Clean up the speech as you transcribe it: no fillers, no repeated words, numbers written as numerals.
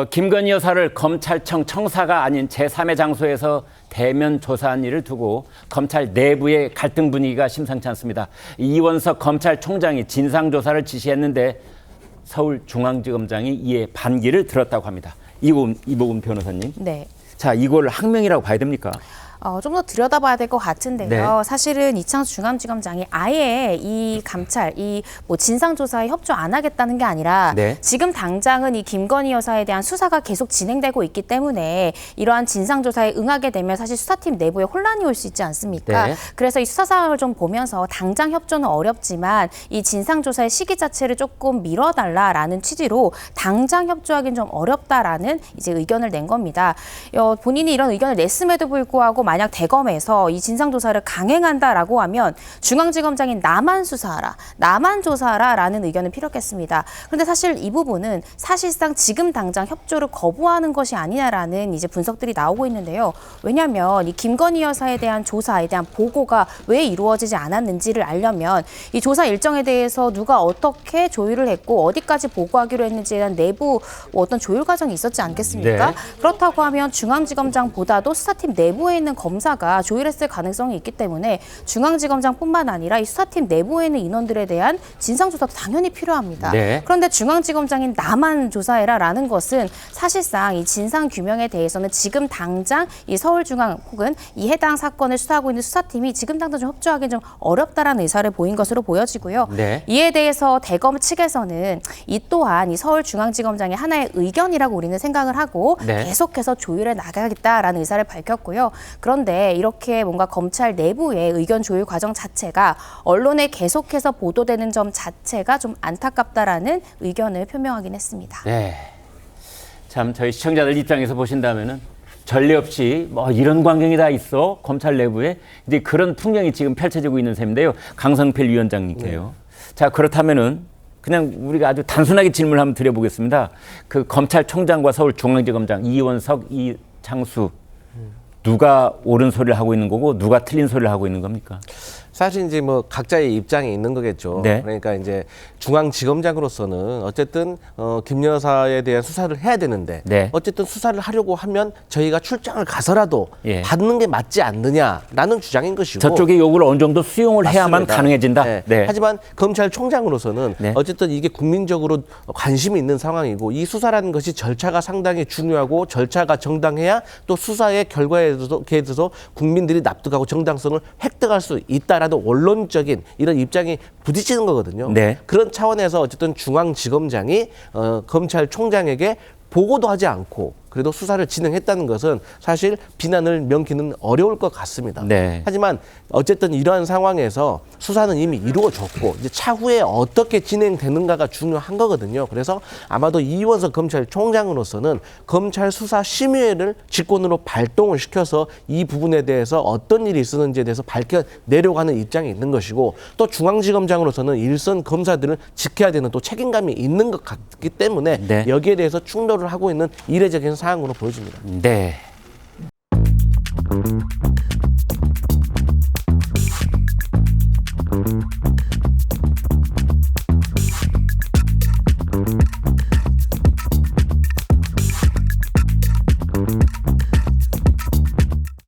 김건희 여사를 검찰청 청사가 아닌 제3의 장소에서 대면 조사한 일을 두고 검찰 내부의 갈등 분위기가 심상치 않습니다. 이원석 검찰총장이 진상조사를 지시했는데 서울중앙지검장이 이에 반기를 들었다고 합니다. 이보금 변호사님. 네. 자, 이걸 항명이라고 봐야 됩니까? 좀 더 들여다봐야 될 것 같은데요. 네. 사실은 이창수 중앙지검장이 아예 이 감찰, 진상조사에 협조 안 하겠다는 게 아니라 네. 지금 당장은 이 김건희 여사에 대한 수사가 계속 진행되고 있기 때문에 이러한 진상조사에 응하게 되면 사실 수사팀 내부에 혼란이 올 수 있지 않습니까? 네. 그래서 이 수사 상황을 좀 보면서 당장 협조는 어렵지만 이 진상조사의 시기 자체를 조금 미뤄달라라는 취지로 당장 협조하기는 좀 어렵다라는 이제 의견을 낸 겁니다. 본인이 이런 의견을 냈음에도 불구하고 만약 대검에서 이 진상조사를 강행한다라고 하면 중앙지검장인 나만 수사하라, 나만 조사하라라는 의견은 필요했겠습니다. 그런데 사실 이 부분은 사실상 지금 당장 협조를 거부하는 것이 아니냐라는 이제 분석들이 나오고 있는데요. 왜냐하면 이 김건희 여사에 대한 조사에 대한 보고가 왜 이루어지지 않았는지를 알려면 이 조사 일정에 대해서 누가 어떻게 조율을 했고 어디까지 보고하기로 했는지에 대한 내부 어떤 조율 과정이 있었지 않겠습니까? 네. 그렇다고 하면 중앙지검장보다도 수사팀 내부에 있는 검사가 조율했을 가능성이 있기 때문에 중앙지검장뿐만 아니라 이 수사팀 내부에 있는 인원들에 대한 진상조사도 당연히 필요합니다. 네. 그런데 중앙지검장인 나만 조사해라라는 것은 사실상 이 진상규명에 대해서는 지금 당장 이 서울중앙 혹은 이 해당 사건을 수사하고 있는 수사팀이 지금 당장 좀 협조하기 좀 어렵다라는 의사를 보인 것으로 보여지고요. 네. 이에 대해서 대검 측에서는 이 또한 이 서울중앙지검장의 하나의 의견이라고 우리는 생각을 하고 네. 계속해서 조율해 나가겠다라는 의사를 밝혔고요. 그런데 이렇게 뭔가 검찰 내부의 의견 조율 과정 자체가 언론에 계속해서 보도되는 점 자체가 좀 안타깝다라는 의견을 표명하긴 했습니다. 네. 참 저희 시청자들 입장에서 보신다면은 전례 없이 뭐 이런 광경이 다 있어 검찰 내부에 이제 그런 풍경이 지금 펼쳐지고 있는 셈인데요. 강성필 위원장님께요. 자, 그렇다면은 그냥 우리가 아주 단순하게 질문을 한번 드려보겠습니다. 그 검찰총장과 서울중앙지검장 이원석, 이창수 누가 옳은 소리를 하고 있는 거고 누가 틀린 소리를 하고 있는 겁니까? 사실 이제 뭐 각자의 입장이 있는 거겠죠. 네. 그러니까 이제 중앙지검장으로서는 어쨌든 김 여사에 대한 수사를 해야 되는데 네. 어쨌든 수사를 하려고 하면 저희가 출장을 가서라도 예. 받는 게 맞지 않느냐라는 주장인 것이고 저쪽의 요구를 어느 정도 수용을 해야만 맞습니다. 가능해진다. 네. 네. 하지만 검찰총장으로서는 네. 어쨌든 이게 국민적으로 관심이 있는 상황이고 이 수사라는 것이 절차가 상당히 중요하고 절차가 정당해야 또 수사의 결과에 대해서 국민들이 납득하고 정당성을 획득할 수 있다라는 원론적인 이런 입장이 부딪히는 거거든요. 네. 그런 차원에서 어쨌든 중앙지검장이 검찰총장에게 보고도 하지 않고 그래도 수사를 진행했다는 것은 사실 비난을 명기는 어려울 것 같습니다. 네. 하지만 어쨌든 이러한 상황에서 수사는 이미 이루어졌고 이제 차후에 어떻게 진행되는가가 중요한 거거든요. 그래서 아마도 이원석 검찰총장으로서는 검찰 수사심의회를 직권으로 발동을 시켜서 이 부분에 대해서 어떤 일이 있었는지에 대해서 밝혀내려고 하는 입장이 있는 것이고 또 중앙지검장으로서는 일선 검사들을 지켜야 되는 또 책임감이 있는 것 같기 때문에 네. 여기에 대해서 충돌을 하고 있는 이례적인 사항으로 보여집니다. 네.